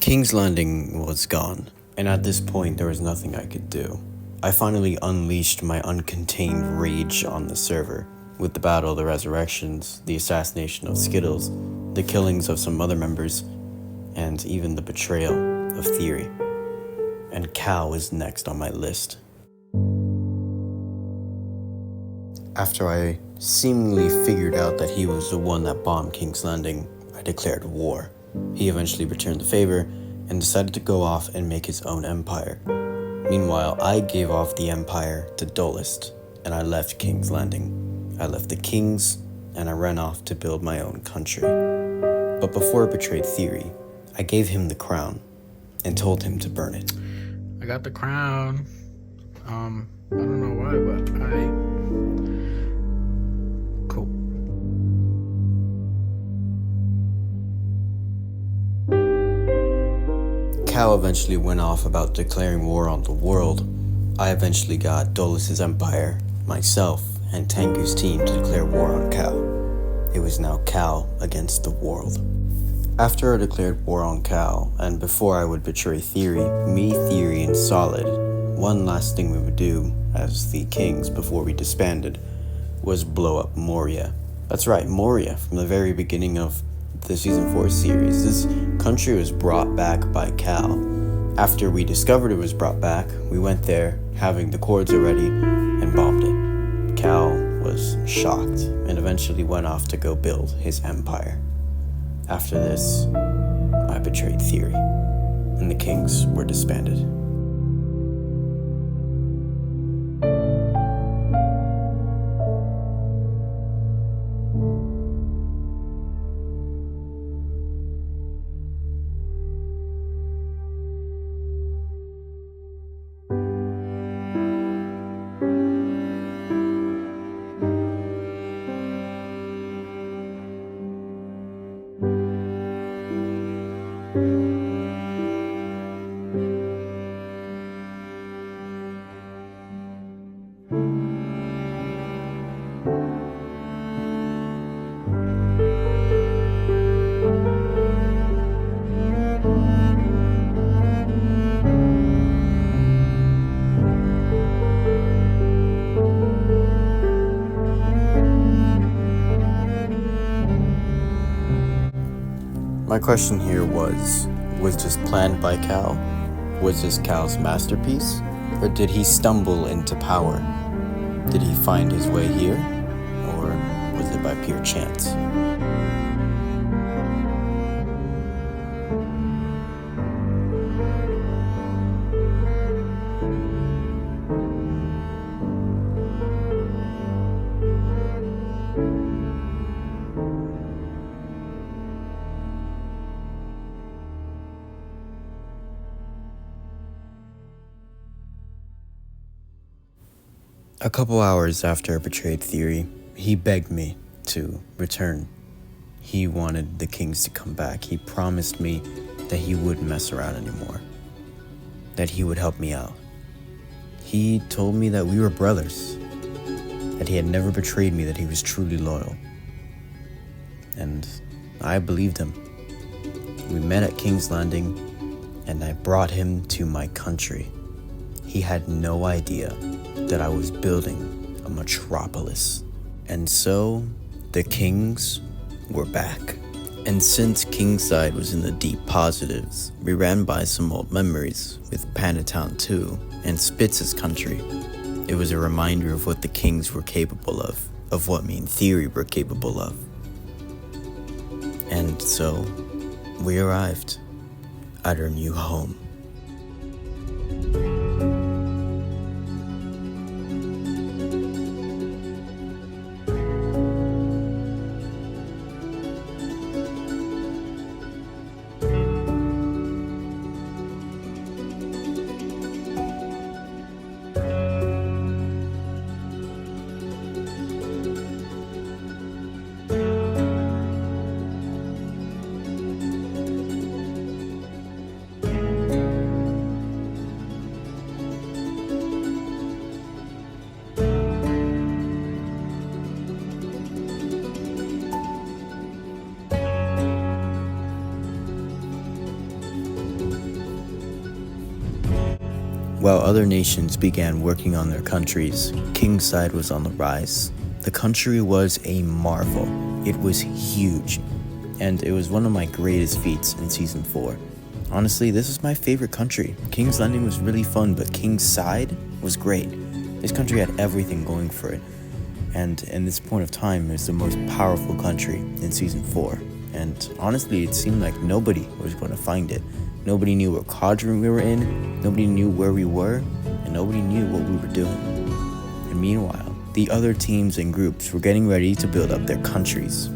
King's Landing was gone, and at this point there was nothing I could do. I finally unleashed my uncontained rage on the server, with the Battle of the Resurrections, the assassination of Skittles, the killings of some other members, and even the betrayal of Theory. And Cal is next on my list. After I seemingly figured out that he was the one that bombed King's Landing, I declared war. He eventually returned the favor and decided to go off and make his own empire. Meanwhile, I gave off the empire to Duelist, and I left King's Landing. I left the kings, and I ran off to build my own country. But before I betrayed Theory, I gave him the crown and told him to burn it. I got the crown. I don't know why, but cool. Cal eventually went off about declaring war on the world. I eventually got Dolus' empire, myself, and Tengu's team to declare war on Cal. It was now Cal against the world. After I declared war on Cal, and before I would betray Theory, me, Theory, and Solid, one last thing we would do, as the kings before we disbanded, was blow up Moria. That's right, Moria, from the very beginning of the Season 4 series. This country was brought back by Cal. After we discovered it was brought back, we went there, having the cords already, and bombed it. Cal was shocked, and eventually went off to go build his empire. After this, I betrayed Theory, and the kings were disbanded. My question here was this planned by Cal? Was this Cal's masterpiece? Or did he stumble into power? Did he find his way here? Or was it by pure chance? A couple hours after I betrayed Theory, he begged me to return. He wanted the kings to come back. He promised me that he wouldn't mess around anymore, that he would help me out. He told me that we were brothers, that he had never betrayed me, that he was truly loyal. And I believed him. We met at King's Landing, and I brought him to my country. He had no idea that I was building a metropolis. And so, the kings were back. And since Kingside was in the deep positives, we ran by some old memories with Pandatown 2 and Spitz's country. It was a reminder of what the kings were capable of what me and Theory were capable of. And so, we arrived at our new home. While other nations began working on their countries, Kingside was on the rise. The country was a marvel. It was huge, and it was one of my greatest feats in Season 4. Honestly, this is my favorite country. King's Landing was really fun, but Kingside was great. This country had everything going for it, and in this point of time, it's the most powerful country in Season 4. And honestly, it seemed like nobody was going to find it. Nobody knew what quadrant we were in, nobody knew where we were, and nobody knew what we were doing. And meanwhile, the other teams and groups were getting ready to build up their countries.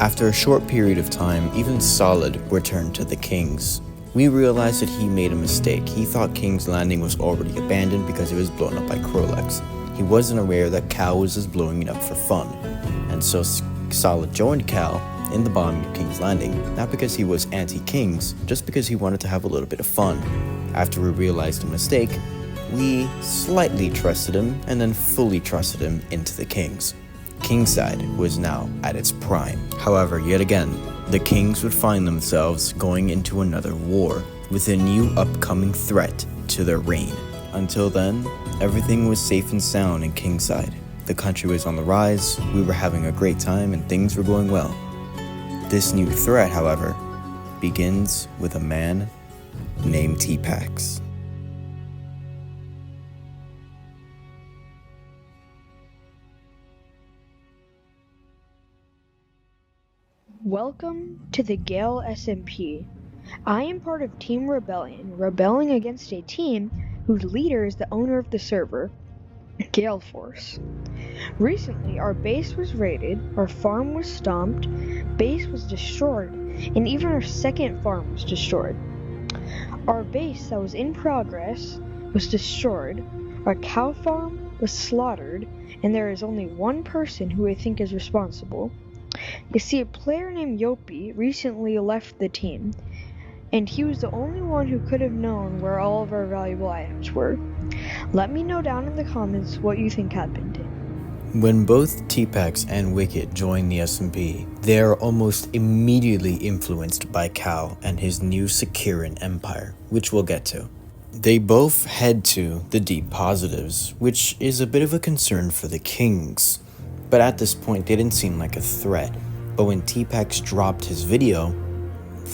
After a short period of time, even Solid returned to the Kings. We realized that he made a mistake. He thought King's Landing was already abandoned because it was blown up by Krolex. He wasn't aware that Cal was just blowing it up for fun. And so Solid joined Cal in the bombing of King's Landing, not because he was anti-Kings, just because he wanted to have a little bit of fun. After we realized the mistake, we slightly trusted him and then fully trusted him into the Kings. Kingside was now at its prime. However, yet again, the Kings would find themselves going into another war with a new upcoming threat to their reign. Until then, everything was safe and sound in Kingside. The country was on the rise, we were having a great time, and things were going well. This new threat, however, begins with a man named T-Pax. Welcome to the Gale SMP. I am part of Team Rebellion, rebelling against a team whose leader is the owner of the server, Gale Force. Recently, our base was raided, our farm was stomped, base was destroyed, and even our second farm was destroyed. Our base that was in progress was destroyed, our cow farm was slaughtered, and there is only one person who I think is responsible. You see, a player named Yopi recently left the team, and he was the only one who could have known where all of our valuable items were. Let me know down in the comments what you think happened. When both T-Pax and Wicket join the SMP, they are almost immediately influenced by Cal and his new Sekiran empire, which we'll get to. They both head to the Deep Positives, which is a bit of a concern for the Kings. But at this point, they didn't seem like a threat. But when T-Pax dropped his video,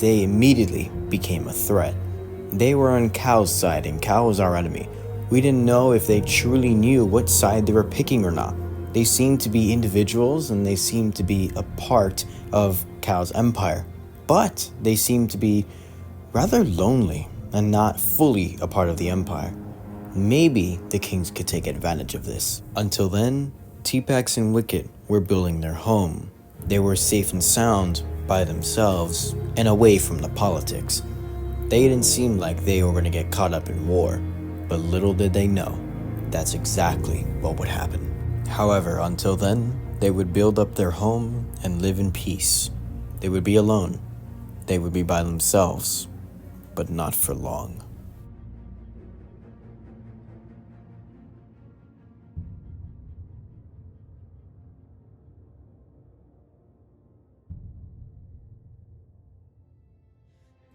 they immediately became a threat. They were on Cal's side, and Cal was our enemy. We didn't know if they truly knew what side they were picking or not. They seemed to be individuals, and they seemed to be a part of Cal's empire. But they seemed to be rather lonely and not fully a part of the empire. Maybe the Kings could take advantage of this. Until then, T-Pax and Wicket were building their home. They were safe and sound by themselves and away from the politics. They didn't seem like they were going to get caught up in war, but little did they know that's exactly what would happen. However, until then, they would build up their home and live in peace. They would be alone. They would be by themselves, but not for long.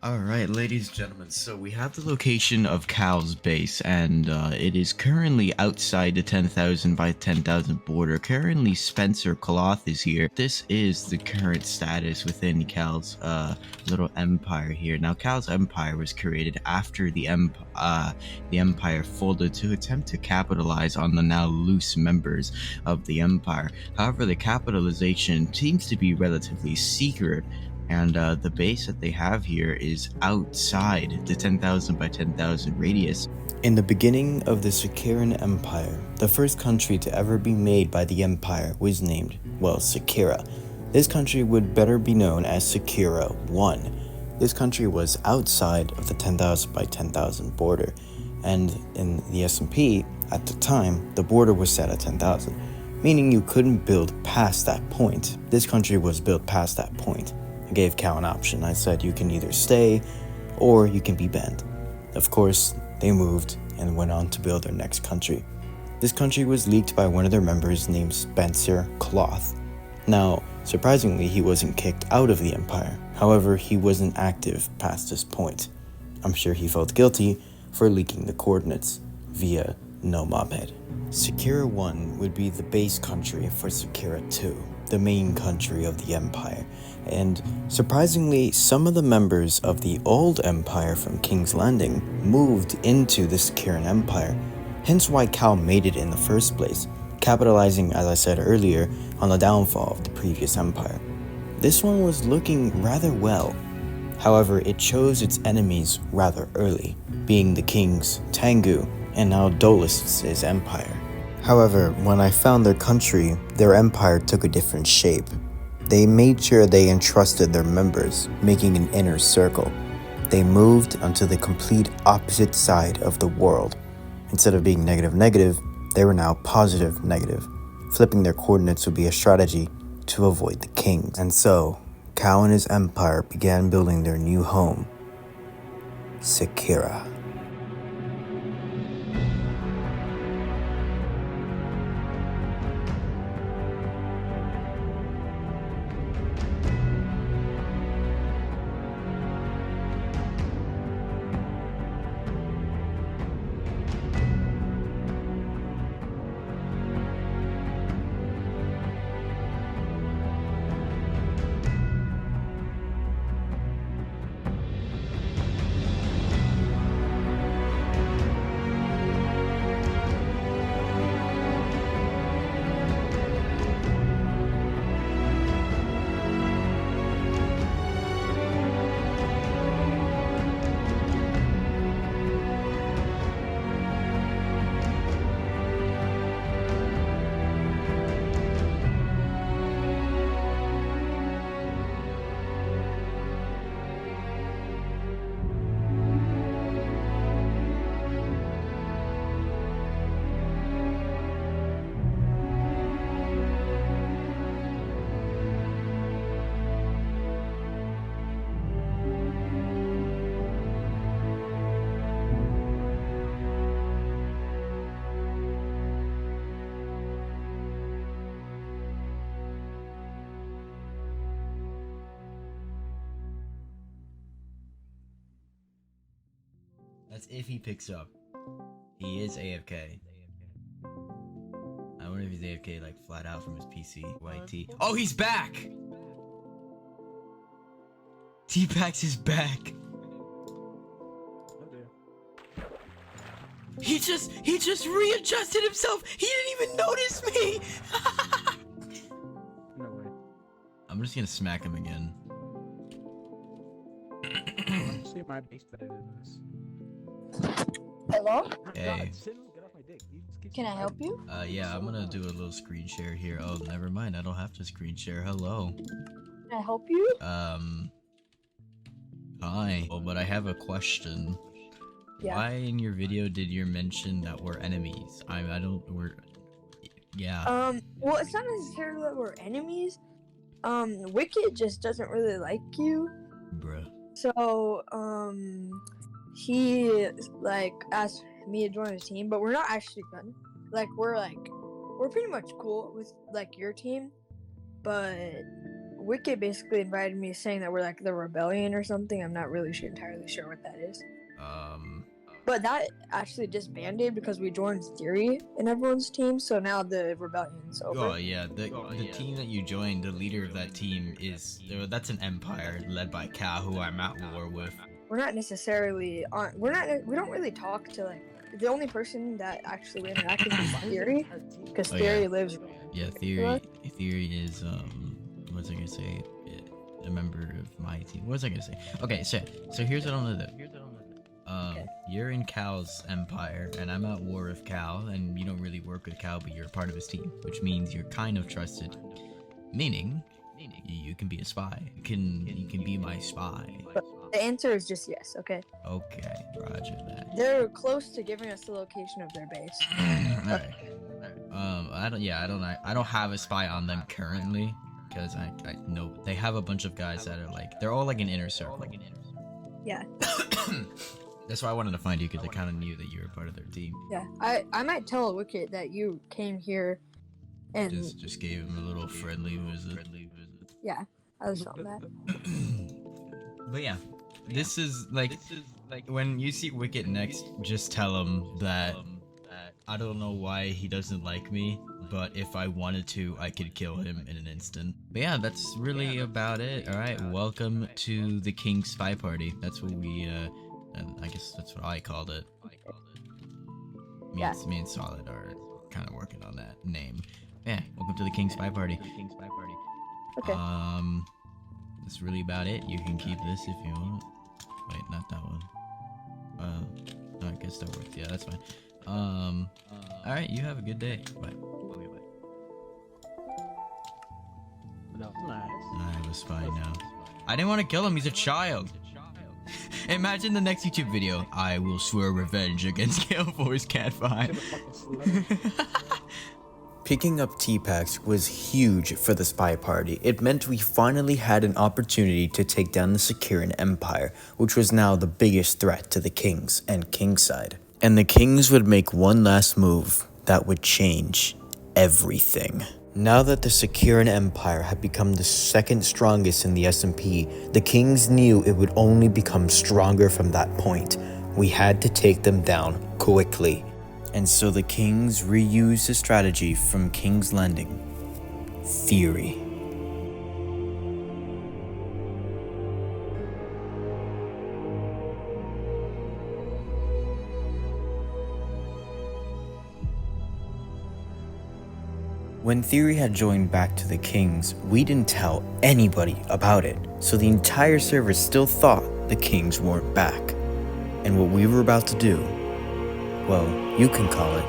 Alright, ladies and gentlemen, so we have the location of Cal's base, and it is currently outside the 10,000 by 10,000 border. Currently, Spencer Cloth is here. This is the current status within Cal's little empire here. Now, Cal's empire was created after the empire folded to attempt to capitalize on the now loose members of the empire. However, the capitalization seems to be relatively secret, and the base that they have here is outside the 10,000 by 10,000 radius. In the beginning of the Sekiran Empire, the first country to ever be made by the Empire was named, well, Sekira. This country would better be known as Sekira 1. This country was outside of the 10,000 by 10,000 border, and in the SMP, at the time, the border was set at 10,000, meaning you couldn't build past that point. This country was built past that point. I gave Cal an option. I said you can either stay or you can be banned. Of course, they moved and went on to build their next country. This country was leaked by one of their members named Spencer Cloth. Now, surprisingly, he wasn't kicked out of the Empire. However, he wasn't active past this point. I'm sure he felt guilty for leaking the coordinates via no moped. Sakura 1 would be the base country for Sakura 2, the main country of the Empire, and surprisingly, some of the members of the old Empire from King's Landing moved into the Sakuran Empire, hence why Cal made it in the first place, capitalizing, as I said earlier, on the downfall of the previous empire. This one was looking rather well. However, it chose its enemies rather early, being the kings Tengu and now Dolus' empire. However, when I found their country, their empire took a different shape. They made sure they entrusted their members, making an inner circle. They moved onto the complete opposite side of the world. Instead of being negative, they were now positive. Flipping their coordinates would be a strategy to avoid the kings. And so, Kao and his empire began building their new home, Sakura. That's if he picks up. He is AFK. I wonder if he's AFK like flat out from his PC. YT. Oh, he's back! T-Pax is back. He just readjusted himself. He didn't even notice me. No way. I'm just gonna smack him again. See my base better than this. Hello? Hey. Get off my dick. Can I help you? Yeah, I'm gonna do a little screen share here. Oh, never mind. I don't have to screen share. Hello. Can I help you? Hi. Oh, but I have a question. Yeah. Why in your video did you mention that we're enemies? I don't, yeah. Well, it's not necessarily that we're enemies. Wicked just doesn't really like you. Bruh. So, he, like, asked me to join his team, but we're not actually done. Like, we're pretty much cool with, like, your team, but Wicked basically invited me saying that we're, like, the rebellion or something. I'm not really entirely sure what that is. But that actually disbanded because we joined Theory in everyone's team, so now the rebellion's over. Oh yeah, the team that you joined, the leader of that team is that's an empire led by Ka, who I'm at war with. We're not necessarily on. We don't really talk to like the only person that actually we interact with is Theory, because Theory lives. Yeah, Theory is what was I gonna say? A member of my team. What was I gonna say? Okay, so here's what I'm gonna do. You're in Cal's empire, and I'm at war with Cal, and you don't really work with Cal, but you're a part of his team, which means you're kind of trusted. Meaning, you can be a spy. You can be my spy. But the answer is just yes. Okay. Okay, roger that. They're close to giving us the location of their base. Alright. I don't have a spy on them currently, because I know they have a bunch of guys that are like, they're all like an inner circle. Yeah. That's why I wanted to find you, because I kind of knew that you were part of their team. Yeah, I might tell Wicked that you came here, and just gave him a little friendly visit. Yeah, I was on that. But yeah, this is like when you see Wicket next, just tell him that I don't know why he doesn't like me, but if I wanted to, I could kill him in an instant. But yeah, that's really about it. Alright, welcome to the King's Spy Party. That's what we, and I guess that's what I called it. Me and Solid are kind of working on that name. Yeah, welcome to the King's Spy Party. Okay. That's really about it. You can keep this if you want. Wait, not that one. No, I guess that worked. Yeah, that's fine. Alright, you have a good day. Bye. I was fine now. I didn't want to kill him, he's a child. Imagine the next YouTube video. I will swear revenge against Gale Force Cat 5. Picking up T-Pax was huge for the spy party. It meant we finally had an opportunity to take down the Securan Empire, which was now the biggest threat to the Kings and Kingside. And the Kings would make one last move that would change everything. Now that the Securan Empire had become the second strongest in the SMP, the Kings knew it would only become stronger from that point. We had to take them down quickly. And so the Kings reused a strategy from King's Landing: theory. When Theory had joined back to the Kings, we didn't tell anybody about it, so the entire server still thought the Kings weren't back. And what we were about to do, well, you can call it